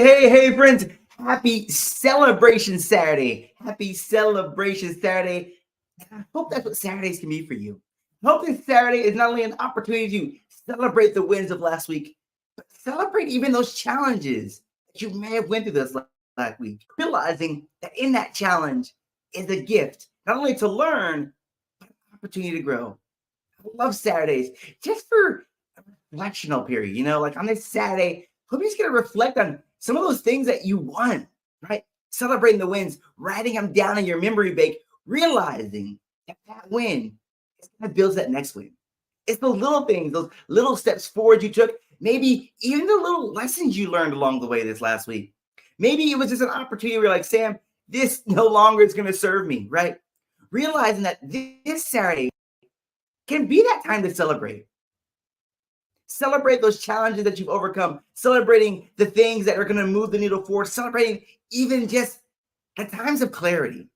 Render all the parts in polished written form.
Hey, friends. Happy Celebration Saturday. Happy Celebration Saturday. And I hope that's what Saturdays can be for you. I hope this Saturday is not only an opportunity to celebrate the wins of last week, but celebrate even those challenges that you may have went through this last week. Realizing that in that challenge is a gift, not only to learn, but an opportunity to grow. I love Saturdays just for a reflectional period, like on this Saturday, hope you're just going to reflect on some of those things that you want, right? Celebrating the wins, writing them down in your memory bank, realizing that win is going to build that next win. It's the little things, those little steps forward you took, maybe even the little lessons you learned along the way this last week. Maybe it was just an opportunity where you're like, Sam, this no longer is going to serve me, right? Realizing that this Saturday can be that time to celebrate. Celebrate those challenges that you've overcome, celebrating the things that are going to move the needle forward, celebrating even just the times of clarity,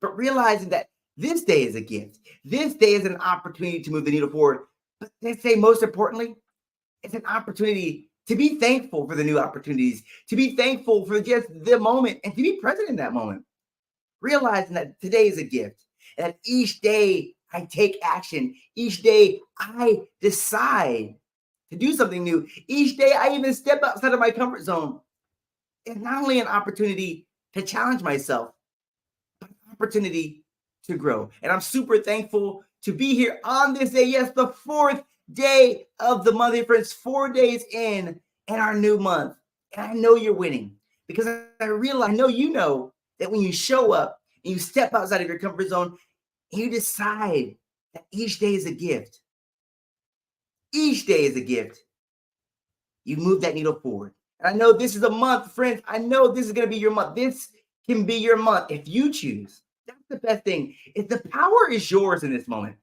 but realizing that this day is a gift. This day is an opportunity to move the needle forward. But they say most importantly, it's an opportunity to be thankful for the new opportunities, to be thankful for just the moment and to be present in that moment. Realizing that today is a gift and that each day I take action. Each day I decide to do something new. Each day I even step outside of my comfort zone. It's not only an opportunity to challenge myself, but an opportunity to grow. And I'm super thankful to be here on this day. Yes, the fourth day of the month, friends, 4 days in our new month. And I know you're winning because I realize, I know you know that when you show up and you step outside of your comfort zone, you decide that each day is a gift. Each day is a gift. You move that needle forward. And I know this is a month, friends. I know this is going to be your month. This can be your month if you choose. That's the best thing. If the power is yours in this moment.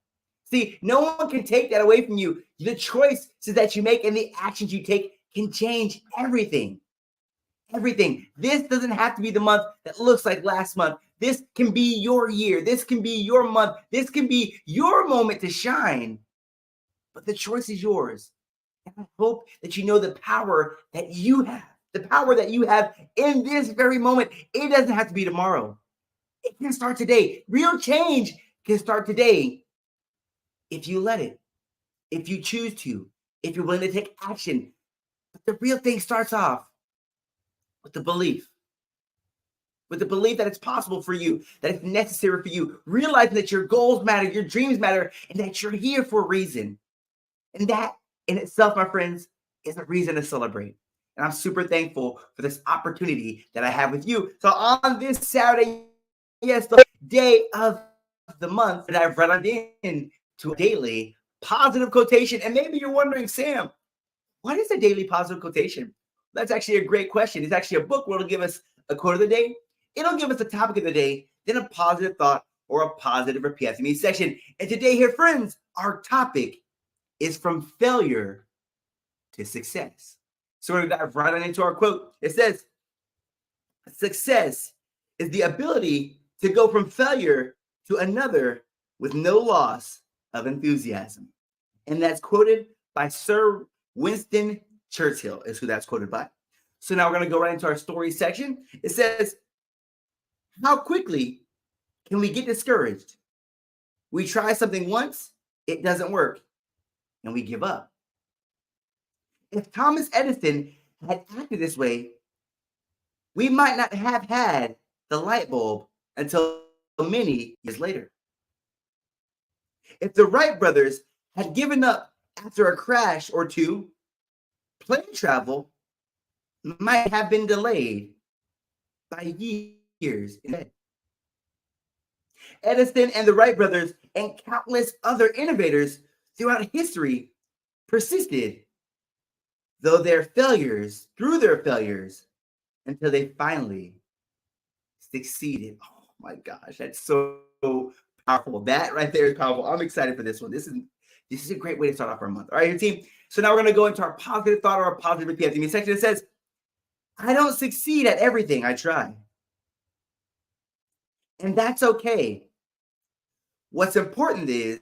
See, no one can take that away from you. The choices that you make and the actions you take can change everything. Everything. This doesn't have to be the month that looks like last month. This can be your year. This can be your month. This can be your moment to shine. But the choice is yours. And I hope that you know the power that you have. The power that you have in this very moment. It doesn't have to be tomorrow. It can start today. Real change can start today if you let it, if you choose to, if you're willing to take action. But the real thing starts off with the belief that it's possible for you, that it's necessary for you, realizing that your goals matter, your dreams matter, and that you're here for a reason. And that in itself, my friends, is a reason to celebrate. And I'm super thankful for this opportunity that I have with you. So on this Saturday, yes, the day of the month, that I've read in to a daily positive quotation. And maybe you're wondering, Sam, what is a daily positive quotation? That's actually a great question. It's actually a book where it'll give us a quote of the day. It'll give us the topic of the day, then a positive thought or a positive repeat after me section. And today here, friends, our topic is from failure to success. So we're going to dive right on into our quote. It says, success is the ability to go from failure to another with no loss of enthusiasm. And that's quoted by Sir Winston Churchill, is who that's quoted by. So now we're going to go right into our story section. It says, how quickly can we get discouraged? We try something once, it doesn't work, and we give up. If Thomas Edison had acted this way, we might not have had the light bulb until many years later. If the Wright brothers had given up after a crash or two, plane travel might have been delayed by years instead. Edison and the Wright brothers and countless other innovators throughout history persisted through their failures, until they finally succeeded. Oh my gosh, that's so powerful. That right there is powerful. I'm excited for this one. This is a great way to start off our month. All right, team. So now we're going to go into our positive thought or our positive repeat after me section. It says, I don't succeed at everything I try. And that's okay. What's important is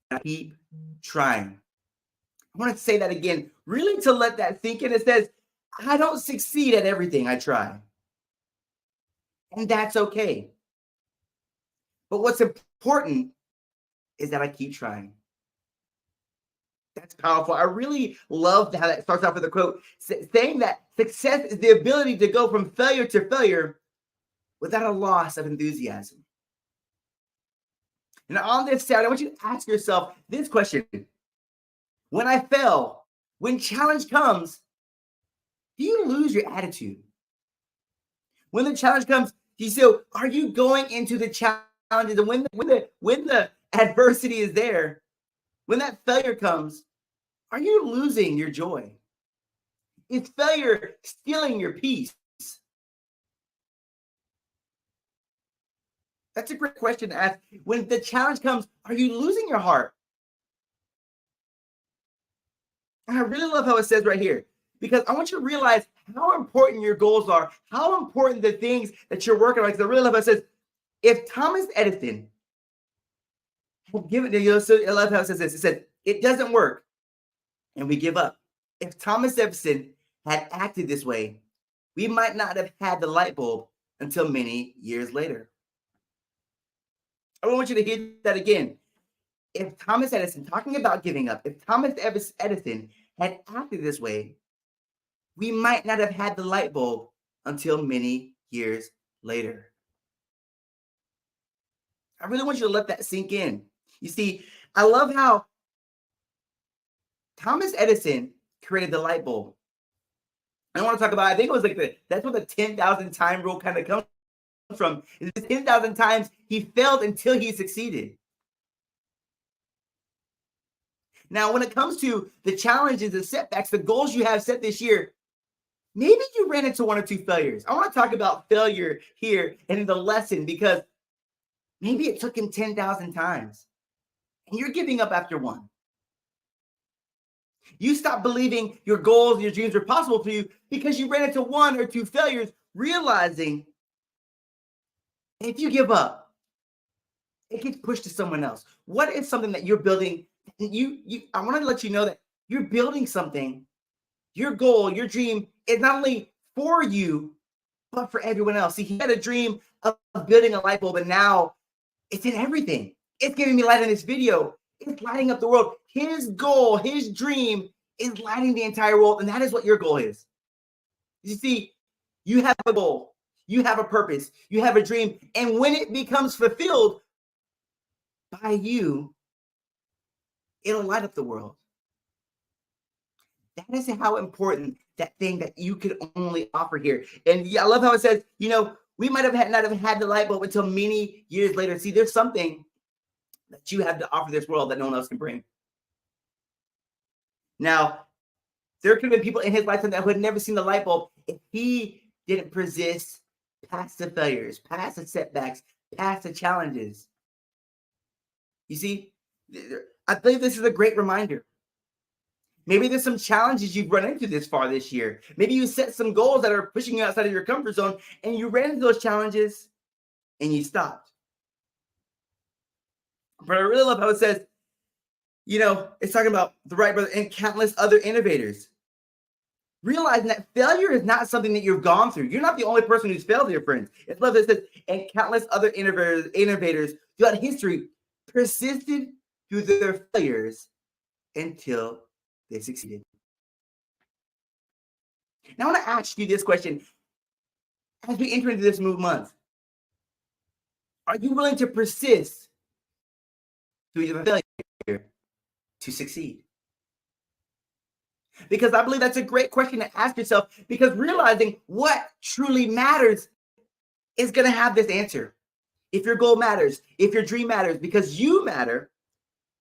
I keep trying. I want to say that again, really to let that sink in. It says, I don't succeed at everything I try, and that's okay. But what's important is that I keep trying. That's powerful. I really love how that starts off with a quote saying that success is the ability to go from failure to failure without a loss of enthusiasm. And on this Saturday, I want you to ask yourself this question. When I fail, when challenge comes, do you lose your attitude? When the challenge comes, do you still are you going into the challenges and when the adversity is there, when that failure comes, are you losing your joy? Is failure stealing your peace? That's a great question to ask. When the challenge comes, are you losing your heart? And I really love how it says right here, because I want you to realize how important your goals are, how important the things that you're working on. Because I really love how it says, if Thomas Edison had given, so I love how it says this. It said, it doesn't work, and we give up. If Thomas Edison had acted this way, we might not have had the light bulb until many years later. I want you to hear that again. If Thomas Edison, talking about giving up, if Thomas Edison had acted this way, we might not have had the light bulb until many years later. I really want you to let that sink in. You see, I love how Thomas Edison created the light bulb. I want to talk about, I think it was like that's what the 10,000 time rule kind of comes from. Is 10,000 times he failed until he succeeded. Now, when it comes to the challenges and setbacks, the goals you have set this year, maybe you ran into one or two failures. I want to talk about failure here and in the lesson because maybe it took him 10,000 times and you're giving up after one. You stopped believing your goals, your dreams were possible for you because you ran into one or two failures, realizing if you give up, it gets pushed to someone else. What is something that you're building? I want to let you know that you're building something. Your goal, your dream is not only for you, but for everyone else. See, he had a dream of building a light bulb, and now it's in everything. It's giving me light in this video. It's lighting up the world. His goal, his dream is lighting the entire world, and that is what your goal is. You see, you have a goal, you have a purpose, you have a dream, and when it becomes fulfilled by you, it'll light up the world. That is how important that thing that you can only offer here. And yeah, I love how it says, we might have not have had the light bulb until many years later. See, there's something that you have to offer this world that no one else can bring. Now, there could have been people in his lifetime that would have never seen the light bulb if he didn't persist past the failures, past the setbacks, past the challenges. You see, I believe this is a great reminder. Maybe there's some challenges you've run into this far this year. Maybe you set some goals that are pushing you outside of your comfort zone and you ran into those challenges and you stopped. But I really love how it says, it's talking about the Wright brothers and countless other innovators. Realizing that failure is not something that you've gone through. You're not the only person who's failed, dear friends. It's love that says, and countless other innovators throughout history persisted through their failures until they succeeded. Now I want to ask you this question. As we enter into this new month, are you willing to persist through your failure to succeed? Because I believe that's a great question to ask yourself, because realizing what truly matters is going to have this answer. If your goal matters, if your dream matters, because you matter,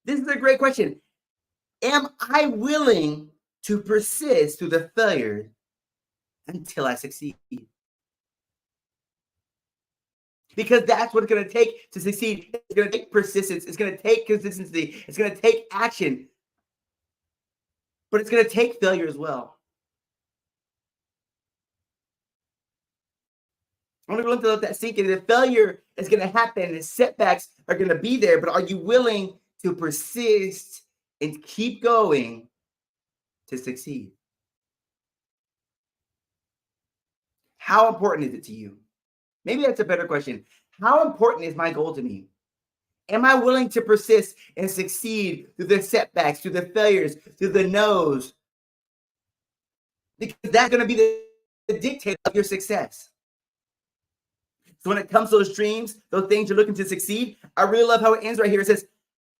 this is a great question. Am I willing to persist through the failure until I succeed? Because that's what it's going to take to succeed. It's going to take persistence. It's going to take consistency. It's going to take action. But it's going to take failure as well. I want to let that sink in. The failure is going to happen and setbacks are going to be there. But are you willing to persist and keep going to succeed? How important is it to you? Maybe that's a better question. How important is my goal to me? Am I willing to persist and succeed through the setbacks, through the failures, through the no's? Because that's going to be the dictator of your success. So when it comes to those dreams, those things you're looking to succeed, I really love how it ends right here. It says,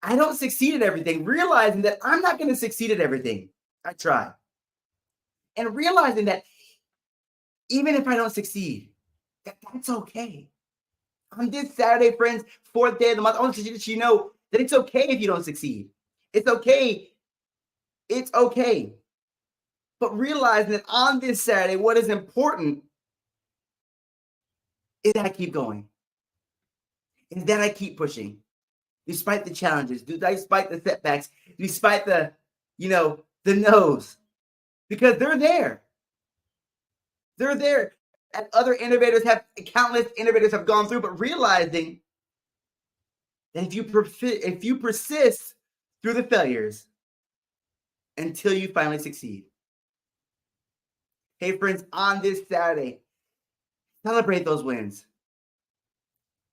I don't succeed at everything, realizing that I'm not going to succeed at everything. I try. And realizing that even if I don't succeed, that's okay. On this Saturday, friends, 4th day of the month, I want to let you know that it's okay if you don't succeed. It's okay. It's okay. But realizing that on this Saturday, what is important is that I keep going. Is that I keep pushing. Despite the challenges, despite the setbacks, despite the no's. Because they're there. They're there. And other countless innovators have gone through, but realizing that if you persist through the failures until you finally succeed. Hey, friends, on this Saturday, celebrate those wins.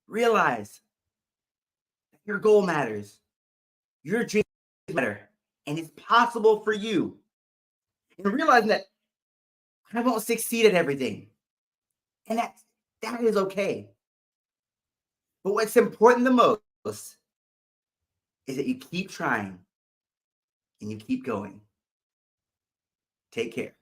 Realize that your goal matters. Your dream matter. And it's possible for you. And realizing that I won't succeed at everything. And that is okay. But what's important the most is that you keep trying and you keep going. Take care.